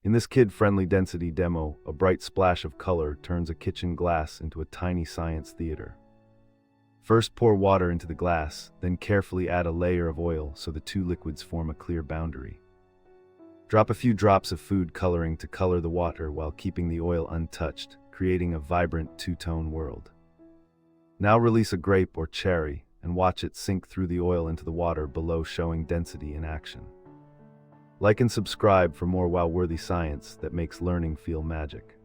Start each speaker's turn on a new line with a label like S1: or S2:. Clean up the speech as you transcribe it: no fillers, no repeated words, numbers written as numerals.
S1: In this kid-friendly density demo, a bright splash of color turns a kitchen glass into a tiny science theater. First pour water into the glass, then carefully add a layer of oil so the two liquids form a clear boundary. Drop a few drops of food coloring to color the water while keeping the oil untouched, creating a vibrant two-tone world. Now release a grape or cherry and watch it sink through the oil into the water below, showing density in action. Like and subscribe for more wow-worthy science that makes learning feel magic.